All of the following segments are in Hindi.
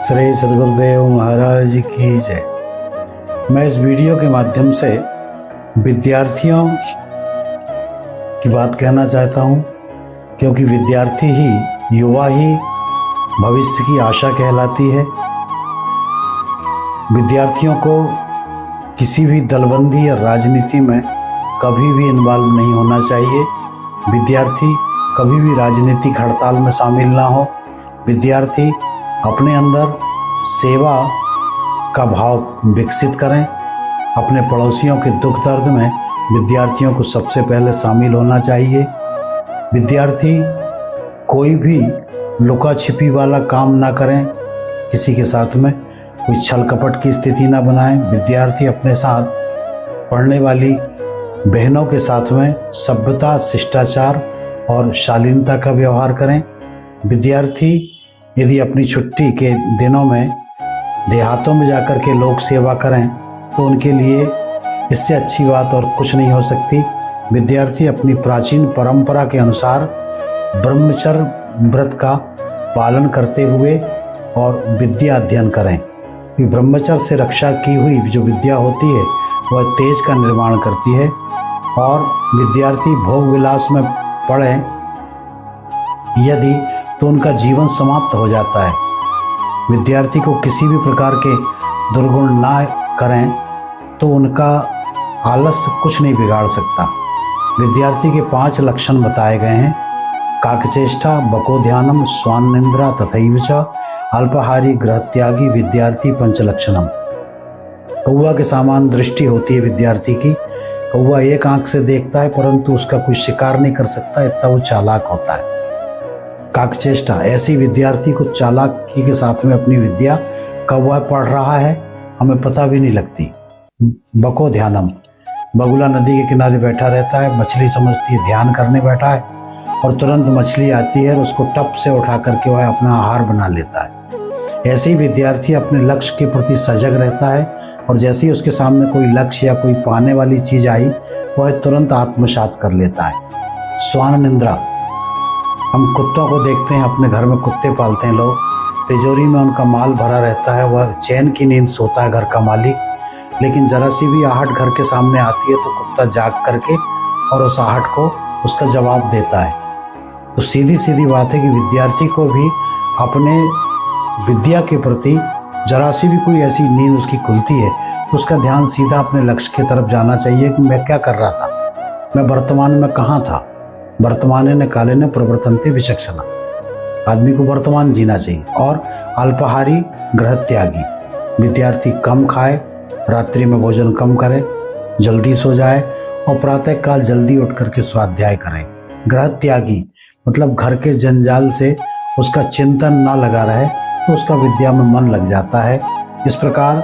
श्री सद्गुरुदेव महाराज की जय। मैं इस वीडियो के माध्यम से विद्यार्थियों की बात कहना चाहता हूँ, क्योंकि विद्यार्थी ही, युवा ही भविष्य की आशा कहलाती है। विद्यार्थियों को किसी भी दलबंदी या राजनीति में कभी भी इन्वॉल्व नहीं होना चाहिए। विद्यार्थी कभी भी राजनीतिक हड़ताल में शामिल ना हो। विद्यार्थी अपने अंदर सेवा का भाव विकसित करें। अपने पड़ोसियों के दुख दर्द में विद्यार्थियों को सबसे पहले शामिल होना चाहिए। विद्यार्थी कोई भी लुका छिपी वाला काम ना करें, किसी के साथ में कोई छल कपट की स्थिति ना बनाएं। विद्यार्थी अपने साथ पढ़ने वाली बहनों के साथ में सभ्यता, शिष्टाचार और शालीनता का व्यवहार करें। विद्यार्थी यदि अपनी छुट्टी के दिनों में देहातों में जाकर के लोक सेवा करें तो उनके लिए इससे अच्छी बात और कुछ नहीं हो सकती। विद्यार्थी अपनी प्राचीन परंपरा के अनुसार ब्रह्मचर्य व्रत का पालन करते हुए और विद्या अध्ययन करें। ब्रह्मचर्य से रक्षा की हुई जो विद्या होती है वह तेज का निर्माण करती है। और विद्यार्थी भोग विलास में पड़े यदि तो उनका जीवन समाप्त हो जाता है। विद्यार्थी को किसी भी प्रकार के दुर्गुण ना करें तो उनका आलस्य कुछ नहीं बिगाड़ सकता। विद्यार्थी के 5 लक्षण बताए गए हैं: काकचेष्टा, बकोध्यानम, स्वान्निंद्रा तथैव च अल्पाहारी गृहत्यागी विद्यार्थी पंचलक्षणम। कौवा के समान दृष्टि होती है विद्यार्थी की। कौवा एक आंख से देखता है परंतु उसका कोई शिकार नहीं कर सकता, इतना वो चालाक होता है। काकचेष्टा, ऐसी विद्यार्थी को चालाकी के साथ में अपनी विद्या कौवा पढ़ रहा है हमें पता भी नहीं लगती। बको ध्यानम, बगुला नदी के किनारे बैठा रहता है, मछली समझती है ध्यान करने बैठा है और तुरंत मछली आती है और उसको टप से उठा करके वह अपना आहार बना लेता है। ऐसे ही विद्यार्थी अपने लक्ष्य के प्रति सजग रहता है और जैसे ही उसके सामने कोई लक्ष्य या कोई पाने वाली चीज़ आई वह तुरंत आत्मसात कर लेता है। स्वान निंद्रा, हम कुत्तों को देखते हैं, अपने घर में कुत्ते पालते हैं लोग, तिजोरी में उनका माल भरा रहता है, वह चैन की नींद सोता है घर का मालिक। लेकिन जरा सी भी आहट घर के सामने आती है तो कुत्ता जाग करके और उस आहट को उसका जवाब देता है। तो सीधी सीधी बात है कि विद्यार्थी को भी अपने विद्या के प्रति जरा सी भी कोई ऐसी नींद उसकी खुलती है तो उसका ध्यान सीधा अपने लक्ष्य की तरफ जाना चाहिए कि मैं क्या कर रहा था, मैं वर्तमान में कहाँ था। वर्तमाने न काले न प्रवर्तन्ते विचक्षणा, आदमी को वर्तमान जीना चाहिए। और अल्पाहारी गृह त्यागी, विद्यार्थी कम खाए, रात्रि में भोजन कम करे, जल्दी सो जाए और प्रातःकाल जल्दी उठ करके स्वाध्याय करें। गृह त्यागी मतलब घर के जंजाल से उसका चिंतन ना लगा रहे तो उसका विद्या में मन लग जाता है। इस प्रकार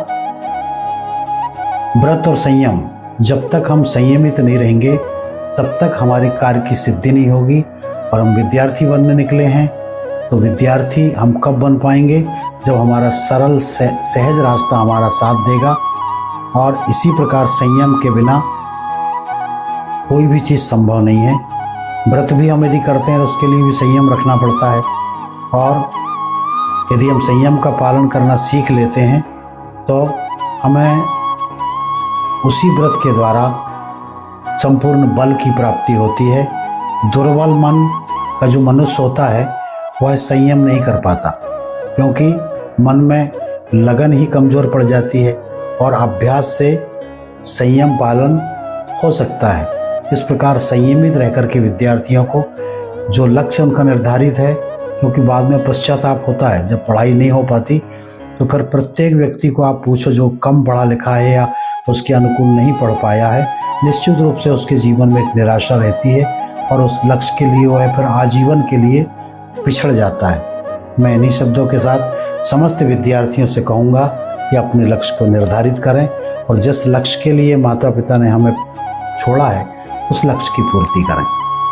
व्रत और संयम, जब तक हम संयमित नहीं रहेंगे तब तक हमारे कार्य की सिद्धि नहीं होगी। और हम विद्यार्थी बनने निकले हैं तो विद्यार्थी हम कब बन पाएंगे, जब हमारा सरल सहज रास्ता हमारा साथ देगा। और इसी प्रकार संयम के बिना कोई भी चीज़ संभव नहीं है। व्रत भी हम यदि करते हैं तो उसके लिए भी संयम रखना पड़ता है। और यदि हम संयम का पालन करना सीख लेते हैं तो हमें उसी व्रत के द्वारा संपूर्ण बल की प्राप्ति होती है। दुर्बल मन का जो मनुष्य होता है वह संयम नहीं कर पाता, क्योंकि मन में लगन ही कमज़ोर पड़ जाती है और अभ्यास से संयम पालन हो सकता है। इस प्रकार संयमित रह कर के विद्यार्थियों को जो लक्ष्य उनका निर्धारित है, क्योंकि बाद में पश्चाताप होता है जब पढ़ाई नहीं हो पाती, तो फिर प्रत्येक व्यक्ति को आप पूछो जो कम पढ़ा लिखा है या उसके अनुकूल नहीं पढ़ पाया है, निश्चित रूप से उसके जीवन में एक निराशा रहती है और उस लक्ष्य के लिए वह फिर आजीवन के लिए पिछड़ जाता है। मैं इन्हीं शब्दों के साथ समस्त विद्यार्थियों से कहूँगा कि अपने लक्ष्य को निर्धारित करें और जिस लक्ष्य के लिए माता पिता ने हमें छोड़ा है उस लक्ष्य की पूर्ति करें।